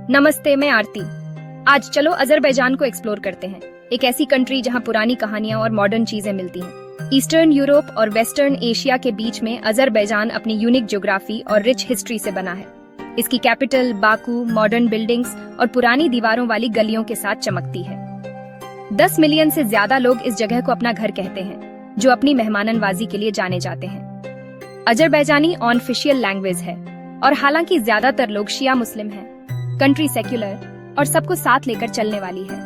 नमस्ते, मैं आरती। आज चलो अजरबैजान को एक्सप्लोर करते हैं। एक ऐसी कंट्री जहां पुरानी कहानियां और मॉडर्न चीजें मिलती हैं। ईस्टर्न यूरोप और वेस्टर्न एशिया के बीच में अजरबैजान अपनी यूनिक ज्योग्राफी और रिच हिस्ट्री से बना है। इसकी कैपिटल बाकू मॉडर्न बिल्डिंग्स और पुरानी दीवारों वाली गलियों के साथ चमकती है। 10 मिलियन से ज्यादा लोग इस जगह को अपना घर कहते हैं, जो अपनी मेहमाननवाजी के लिए जाने जाते हैं। अजरबैजानी ऑफिशियल लैंग्वेज है और हालांकि ज्यादातर लोग शिया मुस्लिम हैं। कंट्री सेक्युलर और सबको साथ लेकर चलने वाली है।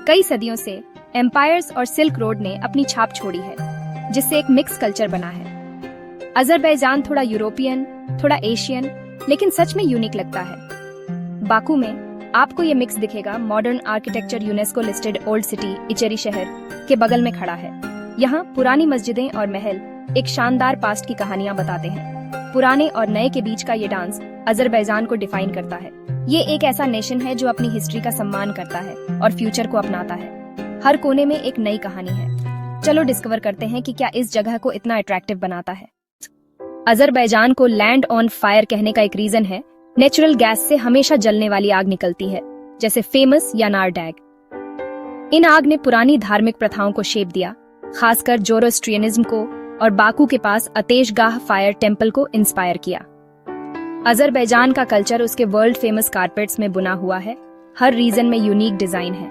कई सदियों से एम्पायर्स और सिल्क रोड ने अपनी छाप छोड़ी है, जिससे एक मिक्स कल्चर बना है। अजरबैजान थोड़ा यूरोपियन, थोड़ा एशियन, लेकिन सच में यूनिक लगता है। बाकू में आपको ये मिक्स दिखेगा। Modern architecture UNESCO listed old city Icheri Sheher के बगल में खड़ा है। यहाँ पुरानी मस्जिदें और महल एक शानदार पास्ट की कहानियां बताते हैं। पुराने और नए के बीच का ये डांस अजरबैजान को डिफाइन करता है। ये एक ऐसा नेशन है जो अपनी हिस्ट्री का सम्मान करता है और फ्यूचर को अपनाता है। हर कोने में एक नई कहानी है। चलो डिस्कवर करते हैं कि क्या इस जगह को इतना अट्रैक्टिव बनाता है। अजरबैजान को लैंड ऑन फायर कहने का एक रीजन है। नेचुरल गैस से हमेशा जलने वाली आग निकलती है, जैसे फेमस यानार डैग। इन आग ने पुरानी धार्मिक प्रथाओं को शेप दिया, खासकर जोरोस्ट्रियनिज्म को, और बाकू के पास अतेशगाह फायर टेम्पल को इंस्पायर किया। अजरबैजान का कल्चर उसके वर्ल्ड फेमस कारपेट्स में बुना हुआ है। हर रीजन में यूनिक डिजाइन है,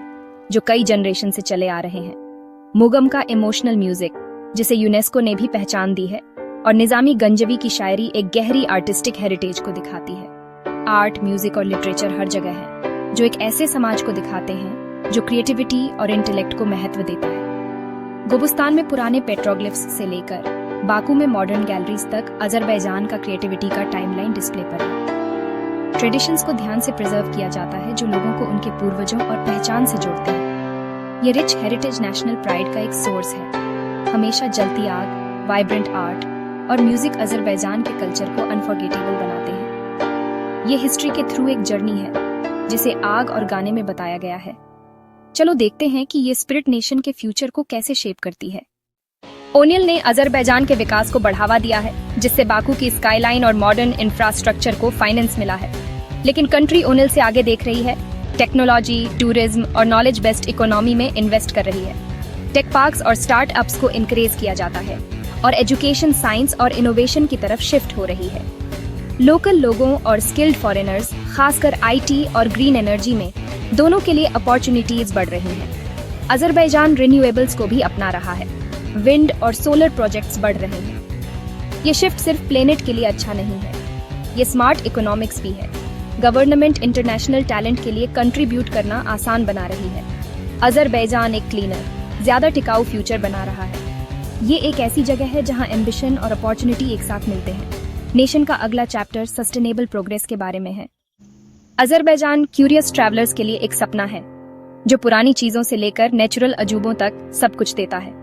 जो कई जनरेशन से चले आ रहे हैं। मुगम का इमोशनल म्यूजिक, जिसे यूनेस्को ने भी पहचान दी है, और निजामी गंजवी की शायरी एक गहरी आर्टिस्टिक हेरिटेज को दिखाती है। आर्ट, म्यूजिक और लिटरेचर हर जगह है, जो एक ऐसे समाज को दिखाते हैं जो क्रिएटिविटी और इंटेलेक्ट को महत्व देता है। गोबुस्तान में पुराने पेट्रोग्लिफ्स से लेकर बाकू में मॉडर्न गैलरीज तक अजरबैजान का क्रिएटिविटी का टाइमलाइन डिस्प्ले पर है। ट्रेडिशंस को ध्यान से प्रिजर्व किया जाता है, जो लोगों को उनके पूर्वजों और पहचान से जोड़ते हैं। ये रिच हेरिटेज नेशनल प्राइड का एक सोर्स है। हमेशा जलती आग, वाइब्रेंट आर्ट और म्यूजिक अजरबैजान के कल्चर को अनफॉरगेटेबल बनाते हैं। ये हिस्ट्री के थ्रू एक जर्नी है, जिसे आग और गाने में बताया गया है। चलो देखते हैं कि ये स्पिरिट नेशन के फ्यूचर को कैसे शेप करती है। ओनियल ने अजरबैजान के विकास को बढ़ावा दिया है, जिससे बाकू की स्काईलाइन और मॉडर्न इंफ्रास्ट्रक्चर को फाइनेंस मिला है। लेकिन कंट्री ओनियल से आगे देख रही है। टेक्नोलॉजी, टूरिज्म और नॉलेज बेस्ड इकोनॉमी में इन्वेस्ट कर रही है। टेक पार्क्स और स्टार्टअप्स को इंकरेज किया जाता है, और एजुकेशन, साइंस और इनोवेशन की तरफ शिफ्ट हो रही है। लोकल लोगों और स्किल्ड फॉरेनर्स, खासकर आईटी और ग्रीन एनर्जी में, दोनों के लिए अपॉर्चुनिटीज बढ़ रही हैं। अजरबैजान रिन्यूएबल्स को भी अपना रहा है। विंड और सोलर प्रोजेक्ट्स बढ़ रहे हैं। ये शिफ्ट सिर्फ प्लेनेट के लिए अच्छा नहीं है, ये स्मार्ट इकोनॉमिक्स भी है। गवर्नमेंट इंटरनेशनल टैलेंट के लिए कंट्रीब्यूट करना आसान बना रही है। अजरबैजान एक क्लीनर, ज्यादा टिकाऊ फ्यूचर बना रहा है। ये एक ऐसी जगह है जहां एम्बिशन और अपॉर्चुनिटी एक साथ मिलते हैं। नेशन का अगला चैप्टर सस्टेनेबल प्रोग्रेस के बारे में है। अजरबैजान क्यूरियस ट्रैवलर्स के लिए एक सपना है, जो पुरानी चीजों से लेकर नेचुरल अजूबों तक सब कुछ देता है।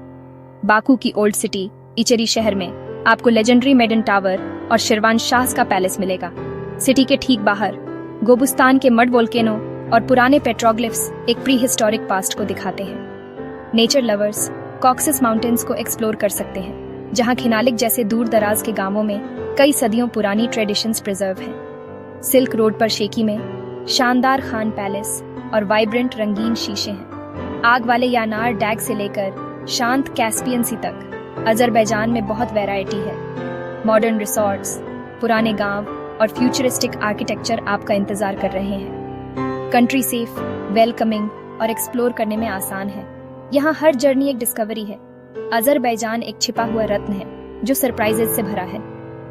बाकू की ओल्ड सिटी इचेरी शहर में आपको लेजेंडरी मेडन टावर और शिरवान शाह का पैलेस मिलेगा। सिटी के ठीक बाहर गोबुस्तान के मड वोल्केनो और पुराने पेट्रोग्लिफ्स एक प्री हिस्टोरिक पास्ट को दिखाते हैं। नेचर लवर्स कॉक्सस माउंटेन्स को एक्सप्लोर कर सकते हैं, जहां खिनालिक जैसे दूर दराज के गांवों में कई सदियों पुरानी ट्रेडिशंस प्रिजर्व हैं। सिल्क रोड पर शेकी में शानदार खान पैलेस और वाइब्रेंट रंगीन शीशे हैं। आग वाले यानार डैग से लेकर शांत कैस्पियन सी तक अजरबैजान में बहुत वैरायटी है। मॉडर्न रिसोर्ट्स, पुराने गांव और फ्यूचरिस्टिक आर्किटेक्चर आपका इंतजार कर रहे हैं। कंट्री सेफ, वेलकमिंग और एक्सप्लोर करने में आसान है। यहाँ हर जर्नी एक डिस्कवरी है। अजरबैजान एक छिपा हुआ रत्न है, जो सरप्राइजेस से भरा है।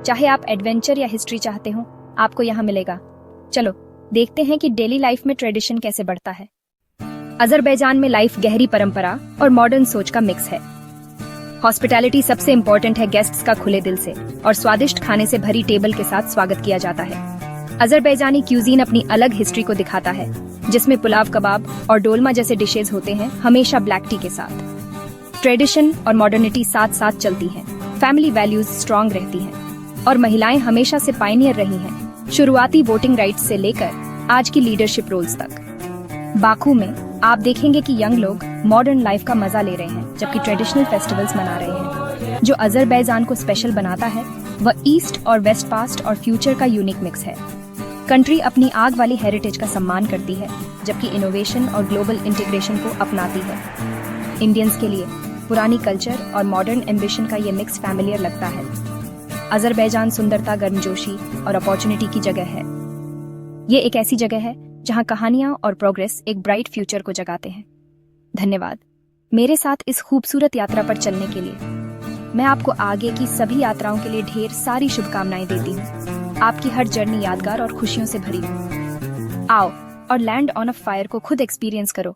चाहे आप एडवेंचर या हिस्ट्री चाहते हो, आपको यहाँ मिलेगा। चलो देखते हैं कि डेली लाइफ में ट्रेडिशन कैसे बढ़ता है। अजरबैजान में लाइफ गहरी परंपरा और मॉडर्न सोच का मिक्स है। हॉस्पिटैलिटी सबसे इम्पोर्टेंट है। गेस्ट्स का खुले दिल से और स्वादिष्ट खाने से भरी टेबल के साथ स्वागत किया जाता है। अजरबैजानी क्यूजीन अपनी अलग हिस्ट्री को दिखाता है, जिसमें पुलाव, कबाब और डोलमा जैसे डिशेज होते हैं, हमेशा ब्लैक टी के साथ। ट्रेडिशन और मॉडर्निटी साथ साथ चलती है। फैमिली वैल्यूज स्ट्रांग रहती हैं, और महिलाएं हमेशा से पायनियर रही हैं, शुरुआती वोटिंग राइट्स से लेकर आज की लीडरशिप रोल्स तक। बाकू में आप देखेंगे कि यंग लोग मॉडर्न लाइफ का मजा ले रहे हैं, जबकि ट्रेडिशनल फेस्टिवल्स मना रहे हैं। जो अजरबैजान को स्पेशल बनाता है, वह ईस्ट और वेस्ट, पास्ट और फ्यूचर का यूनिक मिक्स है। कंट्री अपनी आग वाली हेरिटेज का सम्मान करती है, जबकि इनोवेशन और ग्लोबल इंटीग्रेशन को अपनाती है। इंडियंस के लिए पुरानी कल्चर और मॉडर्न एम्बिशन का ये मिक्स फैमिलियर लगता है। अजरबैजान सुंदरता, गर्मजोशी और अपॉर्चुनिटी की जगह है। ये एक ऐसी जगह है जहां कहानियां और प्रोग्रेस एक ब्राइट फ्यूचर को जगाते हैं। धन्यवाद मेरे साथ इस खूबसूरत यात्रा पर चलने के लिए। मैं आपको आगे की सभी यात्राओं के लिए ढेर सारी शुभकामनाएं देती हूँ। आपकी हर जर्नी यादगार और खुशियों से भरी हो। आओ और लैंड ऑन अ फायर को खुद एक्सपीरियंस करो।